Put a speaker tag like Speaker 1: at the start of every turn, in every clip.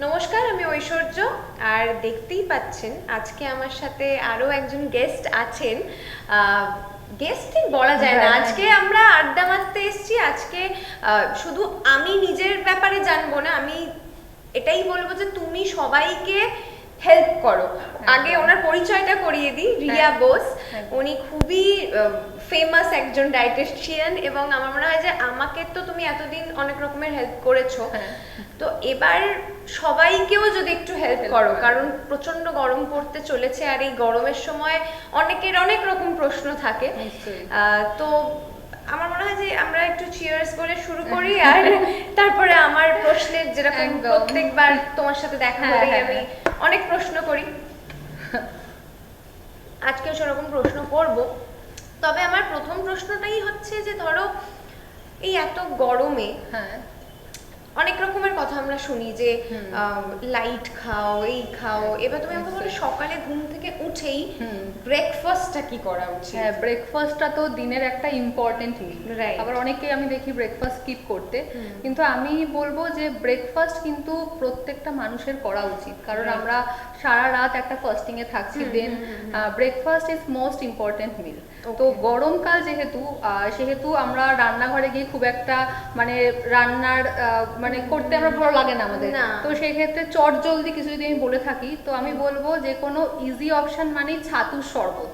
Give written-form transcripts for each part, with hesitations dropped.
Speaker 1: নমস্কার, আমি ঐশ্বর্য। আর দেখতেই পাচ্ছেন আজকে আমার সাথে আরো একজন গেস্ট আছেন। গেস্ট ঠিক বলা যায় না, আজকে আমরা আড্ডা মারতে এসেছি। আজকে শুধু আমি নিজের ব্যাপারে জানবো না, আমি এটাই বলবো যে তুমি সবাইকে হেল্প করো। আগে ওনার পরিচয়টা করিয়ে দিই। রিয়া বোস, উনি খুবই ফেমাস একজন ডায়েটিশিয়ান, এবং আমার মনে হয় যে আমাকে তো তুমি এতদিন অনেক রকমের হেল্প করেছো, তো এবার সবাইকেও যদি একটু হেল্প করো, কারণ প্রচন্ড গরম পড়তে চলেছে, আর এই গরমের সময় অনেকের অনেক রকম প্রশ্ন থাকে। তো আমার মনে হয় যে আমরা একটু চিয়ার্স করে শুরু করি, আর তারপরে আমার প্রশ্নের যেরকম প্রত্যেকবার তোমার সাথে দেখা হলে আমি অনেক প্রশ্ন করি, আজকেও সেরকম প্রশ্ন করব। তবে আমার প্রথম প্রশ্নটাই হচ্ছে যে ধরো এই এত গরমে অনেক রকমের কথা আমরা শুনি যে লাইট খাও, এই খাও। এবার তুমি আমাকে বলো সকালে ঘুম থেকে উঠেই ব্রেকফাস্টটা কি করা উচিত?
Speaker 2: হ্যাঁ, ব্রেকফাস্টটা তো দিনের একটা ইম্পর্টেন্ট মিল। আবার অনেকে আমি দেখি ব্রেকফাস্ট স্কিপ করতে, কিন্তু আমি বলবো যে ব্রেকফাস্ট কিন্তু প্রত্যেকটা মানুষের করা উচিত, কারণ আমরা সারা রাত একটা ফাস্টিং এ থাকছি। দেন ব্রেকফাস্ট ইজ মোস্ট ইম্পর্টেন্ট মিল। তো গরমকাল সেহেতু আমরা রান্নাঘরে গিয়ে খুব একটা মানে রান্নার মানে করতে আমরা ভালো লাগে না আমাদের, তো সেই ক্ষেত্রে চট জলদি কিছু যদি আমি বলে থাকি, তো আমি বলবো যে কোনো ইজি অপশন মানে ছাতুর শরবত।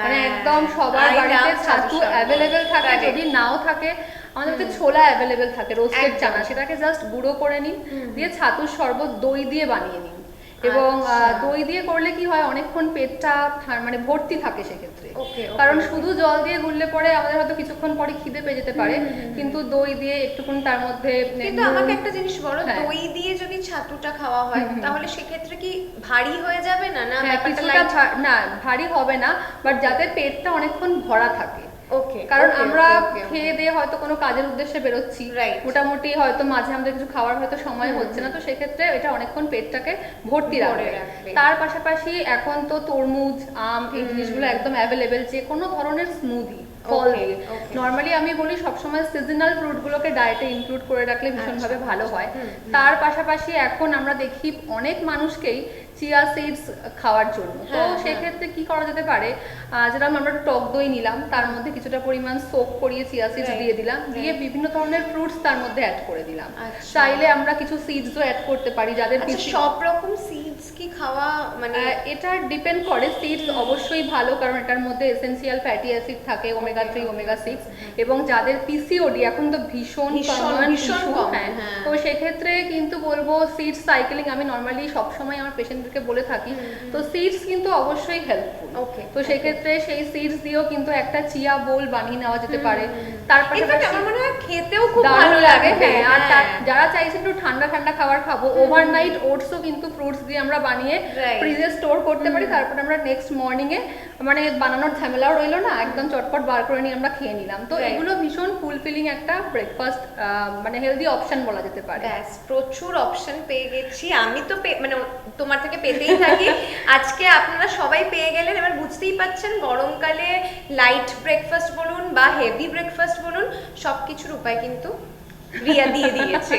Speaker 2: মানে একদম সবার বাড়িতে ছাতু অ্যাভেলেবেল থাকে, যদি নাও থাকে আমাদের কাছে ছোলা অ্যাভেলেবেল থাকে, রোস্টেড চানা, সেটাকে জাস্ট গুঁড়ো করে নিন, দিয়ে ছাতুর শরবত দই দিয়ে বানিয়ে নিন। এবং দই দিয়ে করলে কি হয়, অনেকক্ষণ পেটটা মানে ভর্তি থাকে সেক্ষেত্রে। কারণ শুধু জল দিয়ে গুললে পরে আমাদের হয়তো কিছুক্ষণ পরে খিদে পেয়ে যেতে পারে, কিন্তু দই দিয়ে একটুক্ষণ তার মধ্যে।
Speaker 1: কিন্তু আমাকে একটা জিনিস বলো, দই দিয়ে যদি ছাতুটা খাওয়া হয় তাহলে সেক্ষেত্রে কি ভারী হয়ে যাবে না? না,
Speaker 2: না ভারী হবে না, বাট যাতে পেটটা অনেকক্ষণ ভরা থাকে। কারণ আমরা খেয়ে দিয়ে হয়তো কোনো কাজের উদ্দেশ্যে বেরোচ্ছি, মোটামুটি হয়তো মাঝে আমাদের কিছু খাওয়ার হয়তো সময় হচ্ছে না, তো সেক্ষেত্রে এটা অনেকক্ষণ পেটটাকে ভর্তি রাখবে। তার পাশাপাশি এখন তো তরমুজ, আম, এই জিনিসগুলো একদম অ্যাভেলেবেল। যে কোনো ধরনের স্মুদি ফল দিয়ে, নর্মালি আমি বলি সবসময় সিজনাল ফ্রুটগুলোকে ডায়েটে ইনক্লুড করে রাখলে ভীষণভাবে ভালো হয়। তার পাশাপাশি এখন আমরা দেখি অনেক মানুষকেই চিয়া সিডস খাওয়ার জন্য, তো সেক্ষেত্রে কি করা যেতে পারে, যেটা আমরা টক দই নিলাম, তার মধ্যে কিছুটা পরিমাণ সোক করিয়ে চিয়া সিডস দিয়ে দিলাম, দিয়ে বিভিন্ন ধরনের ফ্রুটস তার মধ্যে অ্যাড করে দিলাম। চাইলে আমরা কিছু সিডসও অ্যাড করতে পারি যাদের
Speaker 1: সব রকম সিডস কি খাওয়া, মানে
Speaker 2: এটা ডিপেন্ড করে। সিডস অবশ্যই ভালো, কারণ এটার মধ্যে এসেনশিয়াল ফ্যাটি অ্যাসিড থাকে, ওমেগা 3, ওমেগা 6, এবং যাদের পিসিওডি এখন তো ভীষণ কমন, তো সেক্ষেত্রে কিন্তু বলবো সিডস সাইকেলিং আমি নর্মালি সবসময় আমার পেশেন্টদেরকে বলে থাকি। তো সিডস কিন্তু অবশ্যই হেল্পফুল। তো সেক্ষেত্রে সেই সিডস দিয়েও কিন্তু একটা চিয়া বোল বানিয়ে নেওয়া যেতে পারে। তার পাশাপাশি
Speaker 1: আমার মনে হয় খেতেও খুব ভালো লাগে।
Speaker 2: আর যারা চাইছে একটু ঠান্ডা ঠান্ডা খাবার খাবো, ওভারনাইট ওটসও কিন্তু ফ্রুটস দিয়ে আমরা বানিয়ে ফ্রিজে স্টোর করতে পারি। তারপর আমরা নেক্সট মর্নিং এ মানে বানানোর ঝামেলাও রইলো না, একদম চটপট বার করে নিয়ে আমরা খেয়ে নিলাম। তো এগুলো ভীষণ ফুলফিলিং একটা ব্রেকফাস্ট, মানে হেলদি অপশন বলা যেতে পারে।
Speaker 1: প্রচুর অপশন পেয়ে গেছি আমি তো, মানে তোমার থেকে পেতেই থাকি। আজকে আপনারা সবাই পেয়ে গেলেন। এবার বুঝতেই পাচ্ছেন গরমকালে লাইট ব্রেকফাস্ট বলুন বা হেভি ব্রেকফাস্ট বলুন, সবকিছুর উপায় কিন্তু রিয়া দিয়ে দিয়েছে।